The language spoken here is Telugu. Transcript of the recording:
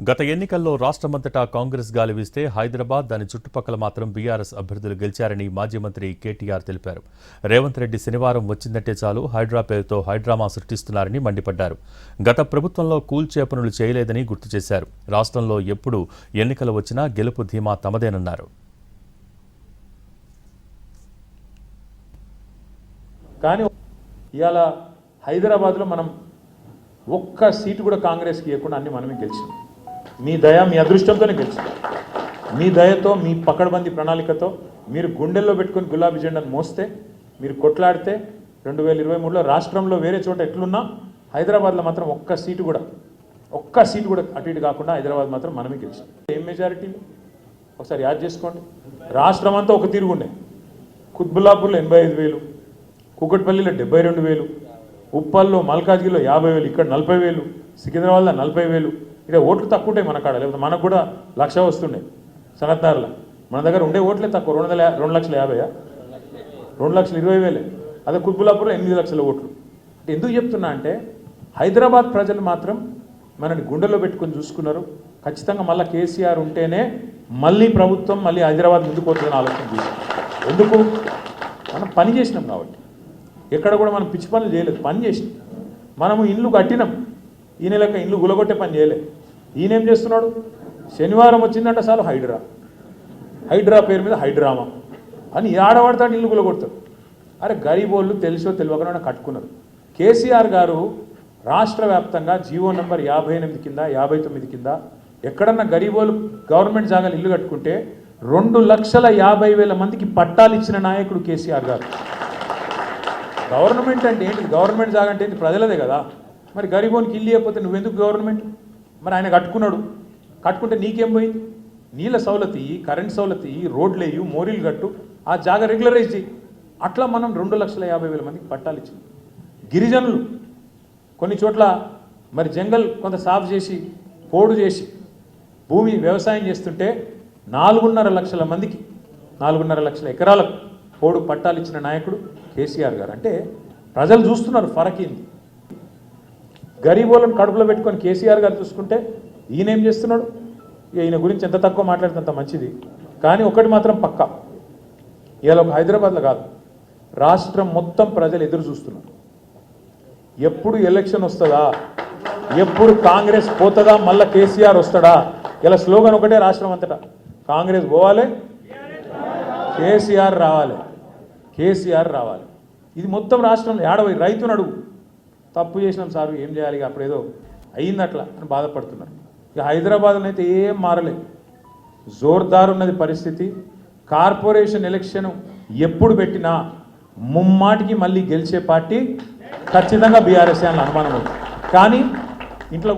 గత ఎన్నికల్లో రాష్ట్రమంతటా కాంగ్రెస్ గాలి వీస్తే హైదరాబాద్ దాని చుట్టుపక్కల మాత్రం బీఆర్ఎస్ అభ్యర్థులు గెలిచారని మాజీ మంత్రి కేటీఆర్ తెలిపారు. రేవంత్ రెడ్డి శనివారం వచ్చిందంటే చాలు హైడ్రా పేరుతో హైడ్రామా సృష్టిస్తున్నారని మండిపడ్డారు. గత ప్రభుత్వంలో కూల్చే పనులు చేయలేదని గుర్తు చేశారు. రాష్ట్రంలో ఎప్పుడు ఎన్నికలు వచ్చినా గెలుపు ధీమా తమదేనన్నారు. కానీ ఇవాళ హైదరాబాద్లో మనం ఒక్క సీటు కూడా కాంగ్రెస్కి ఇవ్వకుండా అన్ని మనమే గెలిచాం. మీ దయ మీ అదృష్టంతోనే గెలిచాం. మీ దయతో మీ పకడ్బందీ ప్రణాళికతో మీరు గుండెల్లో పెట్టుకుని గులాబీ జెండాను మోస్తే మీరు కొట్లాడితే 2023లో రాష్ట్రంలో వేరే చోట ఎట్లున్నా హైదరాబాద్లో మాత్రం ఒక్క సీటు కూడా అటు ఇటు కాకుండా హైదరాబాద్ మాత్రం మనమే గెలిచాం. ఏం మెజారిటీలు ఒకసారి యాడ్ చేసుకోండి. రాష్ట్రం అంతా ఒక తిరుగుండే. కుత్బుల్లాపూర్లో 85,000, కూకట్పల్లిలో 72,000, ఉప్పల్లో మల్కాజ్గిరిలో 50,000, ఇక్కడ 40,000, సికింద్రాబాద్లో 40,000. ఇక్కడ ఓట్లు తక్కువ ఉంటాయి మన కాడ, లేకపోతే మనకు కూడా 1,00,000 వస్తుండే సనత్నారుల. మన దగ్గర ఉండే ఓట్లే తక్కువ. 2,50,000, 2,20,000. అదే కుత్బుల్లాపూర్లో 8 లక్షల ఓట్లు. అంటే ఎందుకు చెప్తున్నా అంటే హైదరాబాద్ ప్రజలు మాత్రం మనని గుండెల్లో పెట్టుకొని చూసుకున్నారు. ఖచ్చితంగా మళ్ళీ కేసీఆర్ ఉంటేనే మళ్ళీ ప్రభుత్వం మళ్ళీ హైదరాబాద్ ముందుకు పోతుందని ఆలోచన చేశాం. ఎందుకు? మనం పని చేసినాం కాబట్టి. ఎక్కడ కూడా మనం పిచ్చి పనులు చేయలేదు, పని చేసినాం. మనము ఇల్లు కట్టినాం. ఈయన లెక్క ఇల్లు గులగొట్టే పని చేయలేదు. ఈయనేం చేస్తున్నాడు? శనివారం వచ్చిందంటే చాలు హైడ్రా పేరు మీద హైడ్రామా అని ఆడవాడతాడు, ఇల్లు గులగొడతాడు. అరే గరీబోళ్ళు తెలుసో తెలియకుండా కట్టుకున్నారు. కేసీఆర్ గారు రాష్ట్ర వ్యాప్తంగా జీవో నెంబర్ 58 కింద 59 కింద ఎక్కడన్నా గరీబోళ్ళు గవర్నమెంట్ జాగాలు ఇల్లు కట్టుకుంటే 2,50,000 మందికి పట్టాలు ఇచ్చిన నాయకుడు కేసీఆర్ గారు. గవర్నమెంట్ అంటే ఏంటి? గవర్నమెంట్ జాగా అంటే ఏంటి? ప్రజలదే కదా. మరి గరీబోనికి ఇల్లు ఇవ్వకపోతే నువ్వెందుకు గవర్నమెంట్? మరి ఆయన కట్టుకున్నాడు. కట్టుకుంటే నీకేం పోయింది? నీళ్ళ సౌలతి, కరెంట్ సౌలతి, రోడ్లు వేయు, మోరీలు కట్టు, ఆ జాగా రెగ్యులరైజ్ చేయి. అట్లా మనం 2,50,000 మందికి పట్టాలు ఇచ్చింది. గిరిజనులు కొన్ని చోట్ల మరి జంగల్ కొంత సాఫ్ చేసి పోడు చేసి భూమి వ్యవసాయం చేస్తుంటే 4.5 లక్షల మందికి 4.5 లక్షల ఎకరాలకు పోడు పట్టాలు ఇచ్చిన నాయకుడు కేసీఆర్ గారు. అంటే ప్రజలు చూస్తున్నారు ఫరకేంది. గరీబోళ్ళను కడుపులో పెట్టుకొని కేసీఆర్ గారు చూసుకుంటే ఈయనేం చేస్తున్నాడు? ఈయన గురించి ఎంత తక్కువ మాట్లాడితే అంత మంచిది. కానీ ఒకటి మాత్రం పక్కా, ఇవాళ ఒక హైదరాబాద్లో కాదు, రాష్ట్రం మొత్తం ప్రజలు ఎదురు చూస్తున్నారు. ఎప్పుడు ఎలక్షన్ వస్తుందా, ఎప్పుడు కాంగ్రెస్ పోతుందా, మళ్ళీ కేసీఆర్ వస్తాడా. ఇలా స్లోగన్ ఒకటే రాష్ట్రం అంతటా, కాంగ్రెస్ పోవాలి, కేసీఆర్ రావాలి, కేసీఆర్ రావాలి. ఇది మొత్తం రాష్ట్రంలో. ఏడవై రైతును అడుగు, తప్పు చేసినాం సార్ ఏం చేయాలి, అప్పుడు ఏదో అయ్యిందట్లా అని బాధపడుతున్నారు. ఇక హైదరాబాద్లో అయితే ఏం మారలేదు, జోర్దార్ ఉన్నది పరిస్థితి. కార్పొరేషన్ ఎలక్షన్ ఎప్పుడు పెట్టినా ముమ్మాటికి మళ్ళీ గెలిచే పార్టీ ఖచ్చితంగా బీఆర్ఎస్ అని అనుమానం ఉంది. కానీ ఇంట్లో